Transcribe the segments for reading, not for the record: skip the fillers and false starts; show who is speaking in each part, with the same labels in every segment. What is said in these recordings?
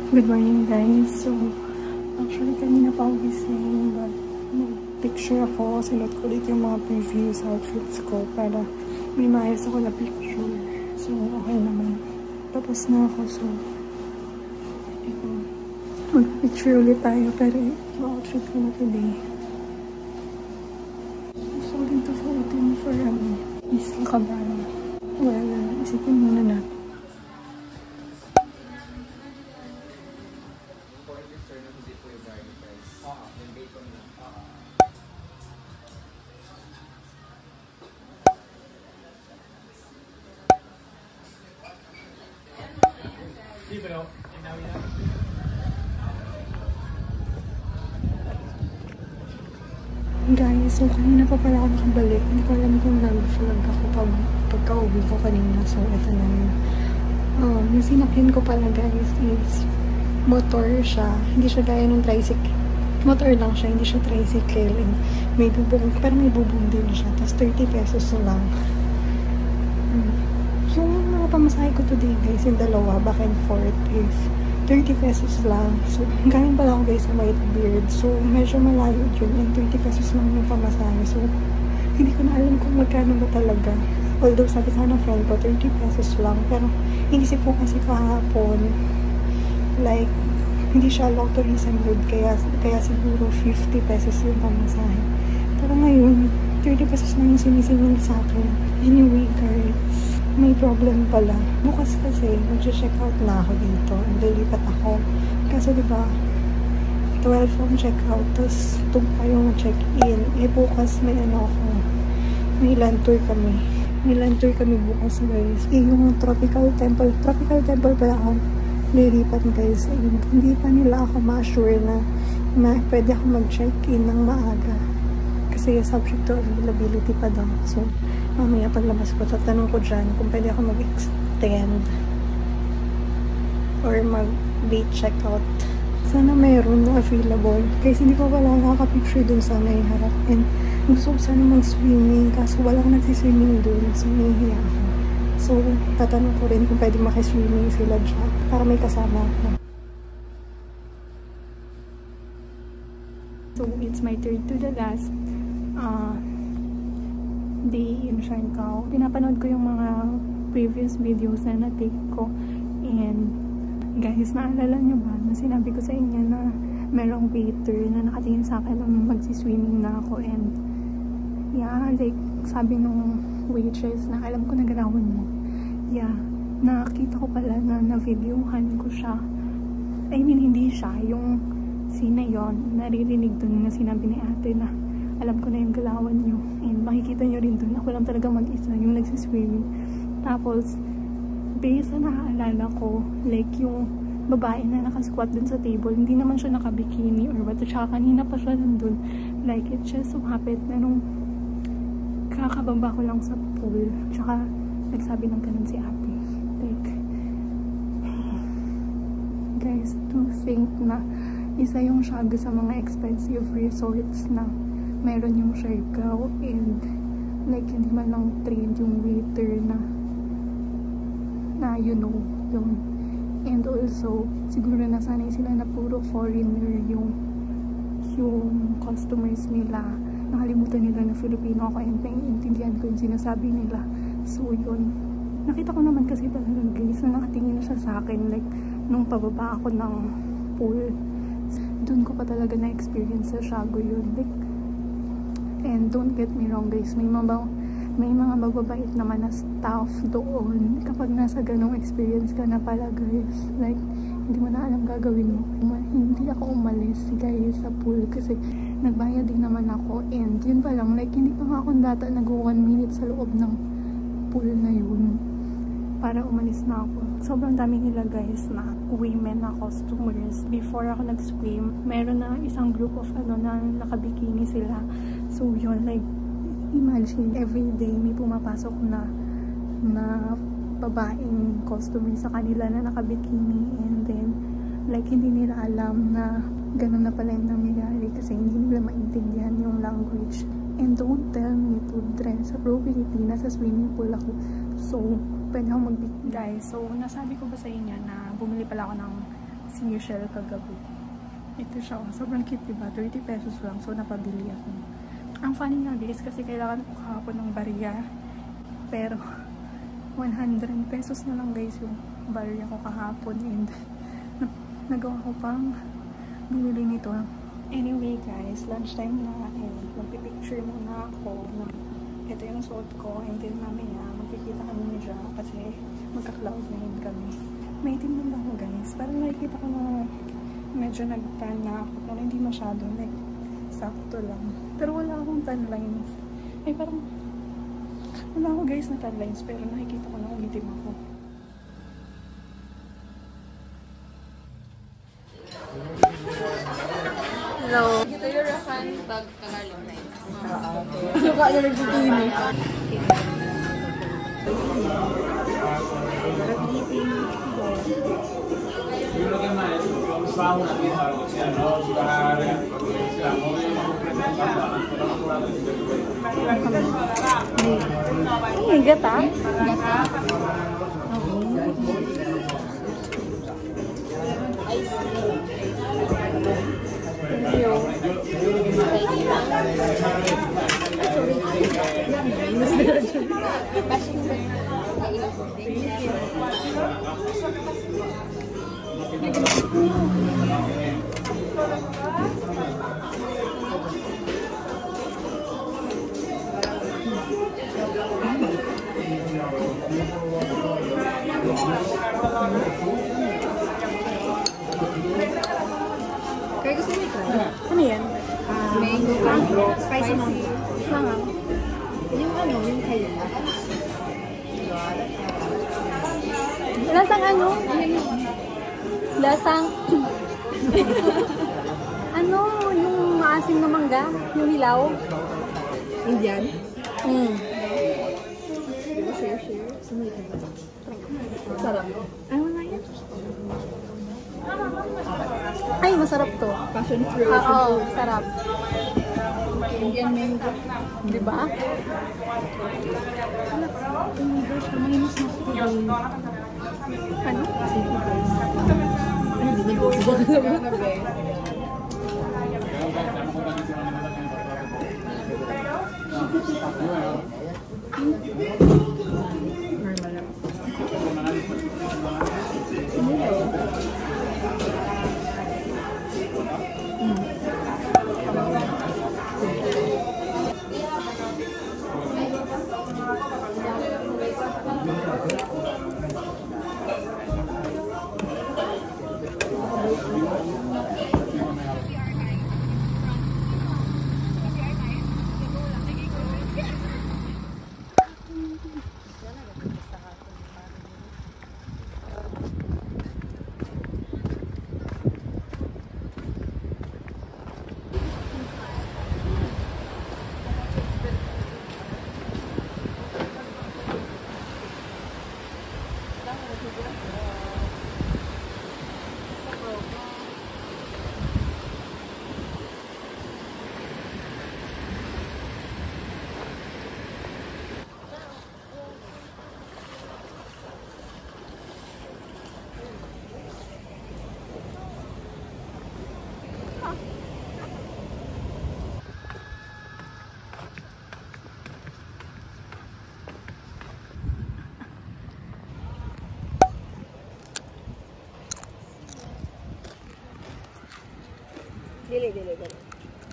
Speaker 1: Good morning guys. So, actually kanina pa ako gising but nag-picture ako. Sinot ko ulit yung mga previous outfits ko para may maayos ako na picture. So, okay naman. Tapos na ako. So, mag-picture ulit tayo pero yung outfit ko na today. So, dito suotin for Isla Cabana. Well, isipin muna natin. Guys, so kanina pa pala ako nakabalik. Hindi ko alam kung nag-vlog ako pagka-uwi ko kanina. So, ito na yun. Yung sinakyan ko pala guys is motor siya. Hindi siya gaya ng tricycle. Motor lang siya, hindi siya tricycle. And may bubong, pero may bubong din siya. Tapos 30 pesos lang. Yung mga pamasahe ko today guys, yung dalawa, back and forth is 30 pesos lang. So, galing pala ako guys sa Whitebeard. So, medyo malayo yun. And 30 pesos lang yung pamasahe. So, hindi ko na alam kung magkano ba talaga. Although, sabi sa ng friend ko, 30 pesos lang. Pero, inisip ko kasi kahapon, like, hindi siya allow tourism road. Kaya siguro 50 pesos yung pamasahe. Pero ngayon, 30 pesos lang yung sinisingin sa akin. Anyway, guys, may problem pala. Bukas kasi, mag-check out na ako dito. Lilipat ako. Kasi diba, 12 ang check out. Tapos, 2 pa yung check-in. Eh, bukas may ano ako. May land tour kami. May land tour kami bukas, guys. Eh, yung Tropical Temple. Tropical Temple pala ako lilipat, guys. Eh, hindi pa nila ako ma-assure na pwede ako mag-check-in ng maaga. Kasi subject to availability pa daw. So, mamaya paglabas ko, tatanong ko dyan kung pwede ako mag-extend or mag-late checkout. Sana mayroon na available. Kasi hindi ko wala nakaka-picture dun sa may harap. And gusto ko sana mag-swimming kaso walang nagsiswimming dun. So, nahihiya ako. So, tatanong ko rin kung pwede makiswimming sila dyan para may kasama ako. So, it's my third to the last day in Siargao. Pinapanood ko yung mga previous videos na na-take ko. And guys, naalala nyo ba na sinabi ko sa inyo na merong waiter na nakatingin sa akin na magsiswimming na ako. And yeah, like sabi nung waitress na alam ko na ganawan mo. Yeah, nakita ko pala na na-videohan ko siya. I mean, hindi siya. Yung scene yon naririnig dun na sinabi ni ate na alam ko na yung galawan nyo. And makikita nyo rin dun. Ako lang talaga mag-isa yung nagsiswimming. Tapos, based sa naaalala ko, like yung babae na nakasquat dun sa table, hindi naman siya nakabikini or what. Tsaka kanina pa siya dun. Like, it just so happened na nung kakababa ko lang sa pool. Tsaka, nagsabi ng ganun si ate. Like, guys, to think na isa yung Siargao sa mga expensive resorts na meron yung Siargao and like hindi man lang trained yung waiter na you know yun. And also siguro nasanay sila na puro foreigner yung customers nila. Nakalimutan nila na Filipino ako and naiintindihan ko yung sinasabi nila. So yun, nakita ko naman kasi talaga guys na nakatingin siya sa akin like nung pababa ako ng pool. Doon ko pa talaga na-experience sa Siargao yun. Like, and don't get me wrong guys, may mga mababait naman na staff doon kapag nasa ganong experience ka na pala guys. Like, hindi mo na alam gagawin mo. Hindi ako umalis guys sa pool kasi nagbayad din naman ako. And yun pa lang, like hindi pa nga akong data nag-1 minute sa loob ng pool na yun para umalis na ako. Sobrang dami nila guys na women na customers. Before ako nag-swim, meron na isang group of na nakabikini sila. So yun, like imagine everyday may pumapasok na babaeng customer sa kanila na nakabikini. And then like hindi nila alam na ganun na pala yung nangyayari kasi hindi nila maintindihan yung language. And don't tell me to dress appropriately. Nasa swimming pool ako. So, pwede ako mag-bikini. Guys, so nasabi ko ba sa inyo na bumili pala ako ng si Michelle kagabi. Ito siya. Sobrang cute, diba? 30 pesos lang. So, napabili ako. Ang funny nga guys, kasi kailangan ko kahapon ng barya. Pero, 100 pesos na lang guys yung barya ko kahapon. And, nagawa ko pang bumili nito. Anyway guys, lunchtime na. And, magpipicture muna ako. Ito yung suot ko. And then, mamaya, magkikita kami ni Ja. Kasi, magka-cloud na yun kami. May itim lang ako guys. Parang nakikita ko na medyo nag-tan na ako. Pero hindi masyado. Like, sakto lang. Pero wala akong tan lines. Ay, parang wala ako guys na tan lines. Pero nakikita ko na umitim ako.
Speaker 2: Hello. Ito yung Rakan Bag Tagalog na yun.
Speaker 1: Suka na nagtutuin eh. Ay, gata? Gata? Thank you.
Speaker 2: Kaya gusto mo ito?
Speaker 1: Ano yan?
Speaker 2: Mango mango. Spicy mango.
Speaker 1: Langang.
Speaker 2: Yung ano, yung kayo.
Speaker 1: Lasang ano? Lasang ano? Yung maasim na mangga? Yung hilaw?
Speaker 2: Indian?
Speaker 1: Share.
Speaker 2: Sumuli ka ba? Sarap.
Speaker 1: Ay, wala yan. Ay, masarap to.
Speaker 2: Passion fruit.
Speaker 1: Oo, sarap.
Speaker 2: Indian mango.
Speaker 1: Diba? Oh my gosh, kumahinos na ako. Ano?
Speaker 2: Ay, hindi na normal lang.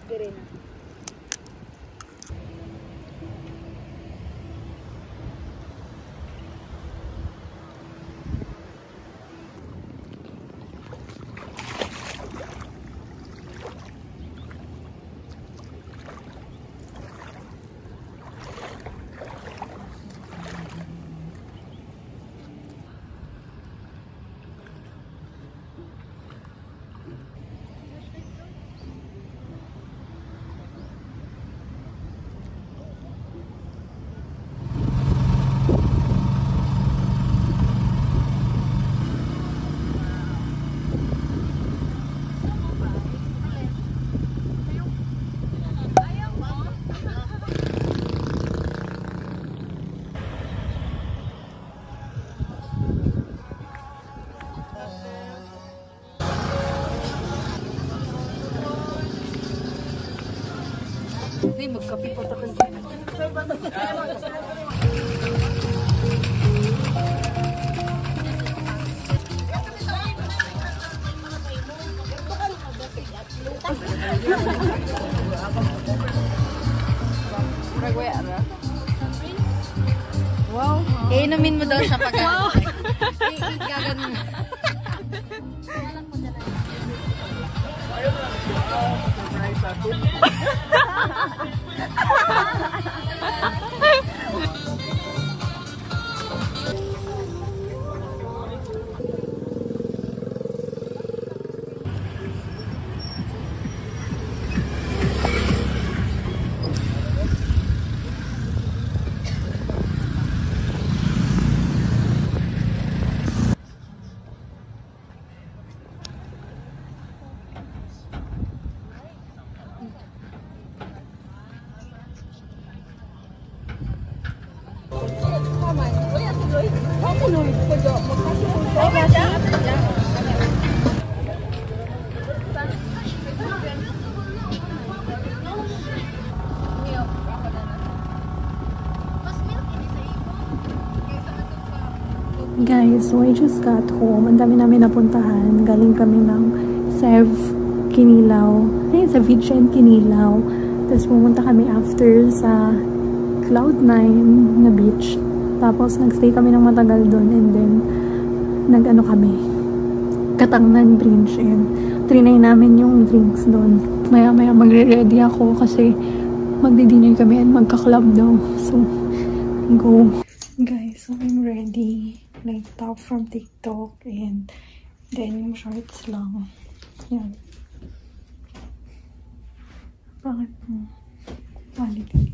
Speaker 2: Dili na. Ay, magkapi pa tayo. Wow. Inumin mo daw siya pag wow. Gaganon.
Speaker 1: Guys, so I just got home. Ang dami namin napuntahan. Galing kami ng Sev Kinilaw. Ayun, sa Vichen Kinilaw. Tapos pumunta kami after sa Cloud9 na beach. Tapos nagstay kami ng matagal doon. And then, nag-ano kami. Katangnan Bridge. And trinay namin yung drinks doon. Maya-maya magre-ready ako kasi magdi-dinner kami and magka-club daw. So, go. Guys, so I'm ready. Like top from TikTok and then yung shorts lang. Yan. Bakit mo? Quality.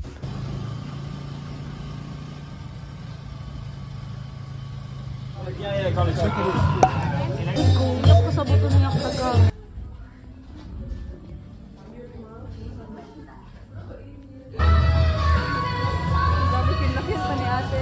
Speaker 2: Kuyak ko sa buto niya kaga. Grabe kinlakin pa ni ate.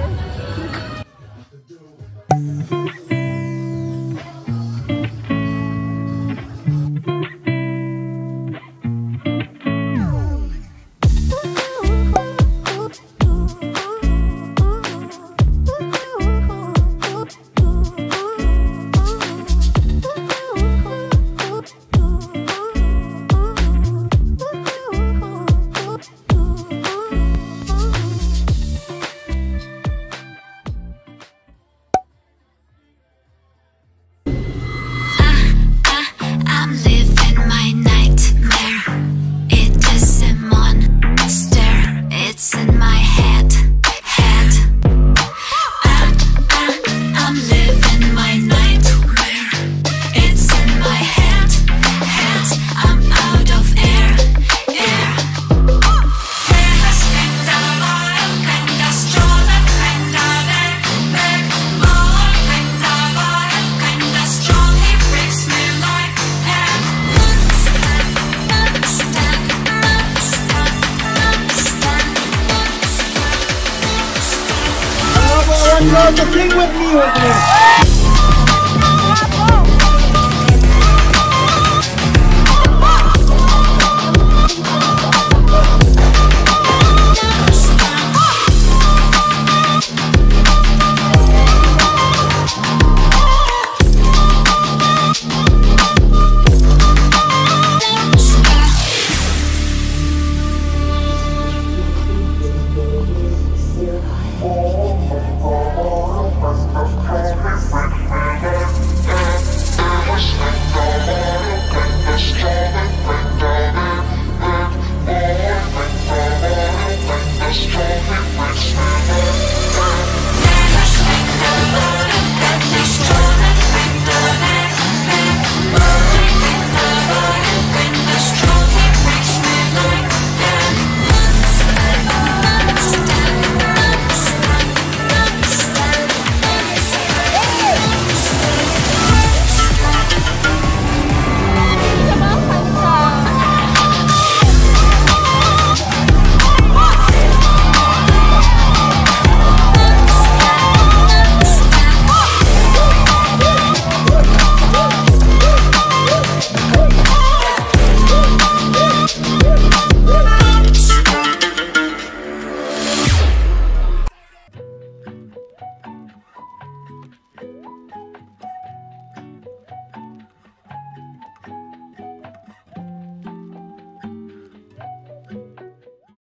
Speaker 3: Love to sing with me with me.